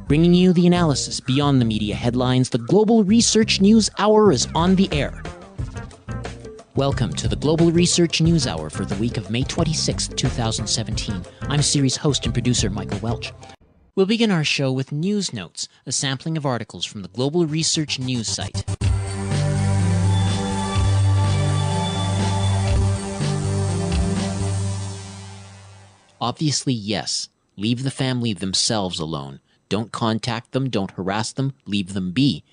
Bringing you the analysis beyond the media headlines, the Global Research News Hour is on the air. Welcome to the Global Research News Hour for the week of May 26, 2017. I'm series host and producer Michael Welch. We'll begin our show with News Notes, a sampling of articles from the Global Research News site. Obviously, yes. Leave the family themselves alone. Don't contact them, don't harass them, leave them be.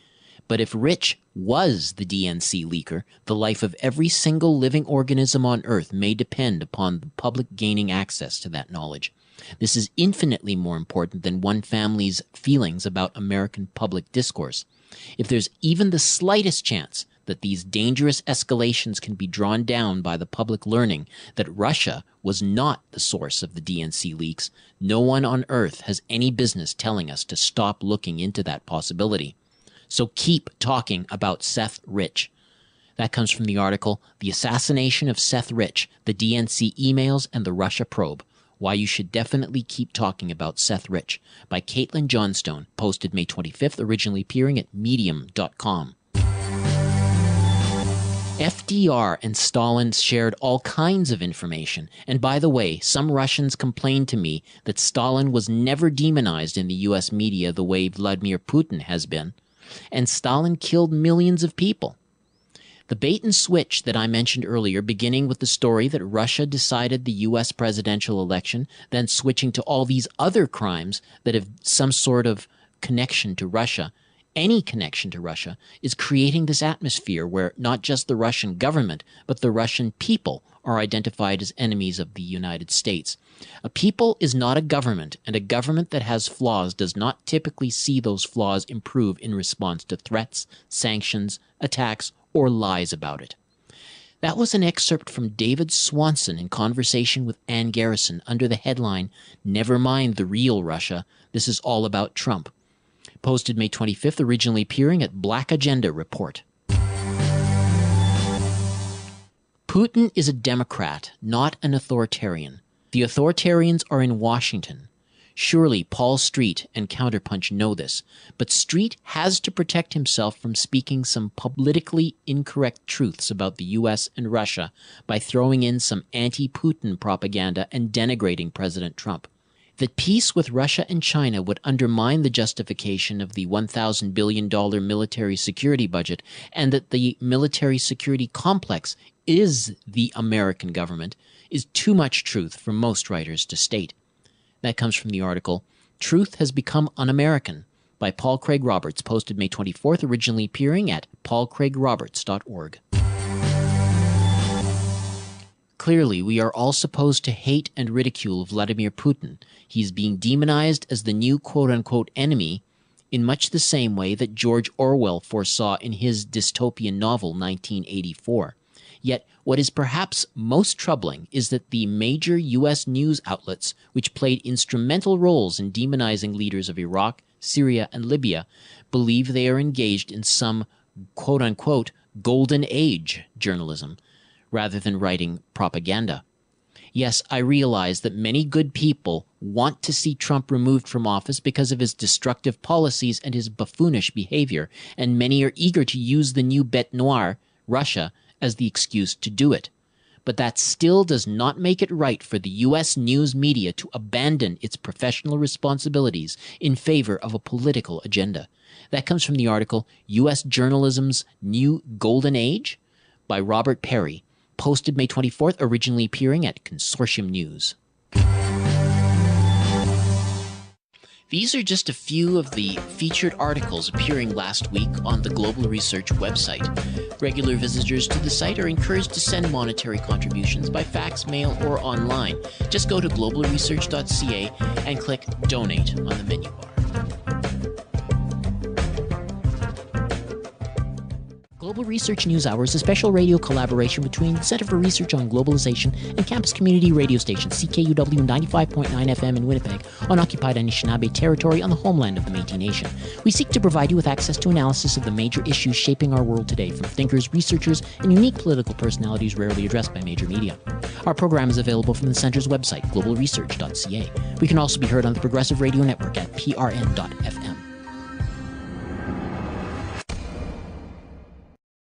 But if Rich was the DNC leaker, the life of every single living organism on Earth may depend upon the public gaining access to that knowledge. This is infinitely more important than one family's feelings about American public discourse. If there's even the slightest chance that these dangerous escalations can be drawn down by the public learning that Russia was not the source of the DNC leaks, no one on Earth has any business telling us to stop looking into that possibility. So keep talking about Seth Rich. That comes from the article, The Assassination of Seth Rich, the DNC Emails and the Russia Probe. Why You Should Definitely Keep Talking About Seth Rich, by Caitlin Johnstone, posted May 25th, originally appearing at medium.com. FDR and Stalin shared all kinds of information. And by the way, some Russians complained to me that Stalin was never demonized in the U.S. media the way Vladimir Putin has been. And Stalin killed millions of people. The bait and switch that I mentioned earlier, beginning with the story that Russia decided the U.S. presidential election, then switching to all these other crimes that have some sort of connection to Russia, any connection to Russia, is creating this atmosphere where not just the Russian government, but the Russian people are identified as enemies of the United States. A people is not a government, and a government that has flaws does not typically see those flaws improve in response to threats, sanctions, attacks, or lies about it. That was an excerpt from David Swanson in conversation with Ann Garrison under the headline, "Never Mind the Real Russia, This is All About Trump." Posted May 25th, originally appearing at Black Agenda Report. Putin is a Democrat, not an authoritarian. The authoritarians are in Washington. Surely Paul Street and Counterpunch know this, but Street has to protect himself from speaking some politically incorrect truths about the U.S. and Russia by throwing in some anti-Putin propaganda and denigrating President Trump. That peace with Russia and China would undermine the justification of the $1,000 billion military security budget, and that the military security complex is the American government, is too much truth for most writers to state. That comes from the article, Truth Has Become Un-American, by Paul Craig Roberts, posted May 24th, originally appearing at paulcraigroberts.org. Clearly, we are all supposed to hate and ridicule Vladimir Putin. He is being demonized as the new quote-unquote enemy in much the same way that George Orwell foresaw in his dystopian novel 1984. Yet, what is perhaps most troubling is that the major U.S. news outlets, which played instrumental roles in demonizing leaders of Iraq, Syria, and Libya, believe they are engaged in some quote-unquote golden age journalism, rather than writing propaganda. Yes, I realize that many good people want to see Trump removed from office because of his destructive policies and his buffoonish behavior, and many are eager to use the new bête noire, Russia, as the excuse to do it. But that still does not make it right for the U.S. news media to abandon its professional responsibilities in favor of a political agenda. That comes from the article, U.S. Journalism's New Golden Age, by Robert Perry, posted May 24th, originally appearing at Consortium News. These are just a few of the featured articles appearing last week on the Global Research website. Regular visitors to the site are encouraged to send monetary contributions by fax, mail, or online. Just go to globalresearch.ca and click Donate on the menu bar. Global Research News Hour is a special radio collaboration between the Center for Research on Globalization and campus community radio station CKUW 95.9 FM in Winnipeg on occupied Anishinaabe territory on the homeland of the Métis Nation. We seek to provide you with access to analysis of the major issues shaping our world today from thinkers, researchers, and unique political personalities rarely addressed by major media. Our program is available from the Center's website, globalresearch.ca. We can also be heard on the Progressive Radio Network at prn.fm.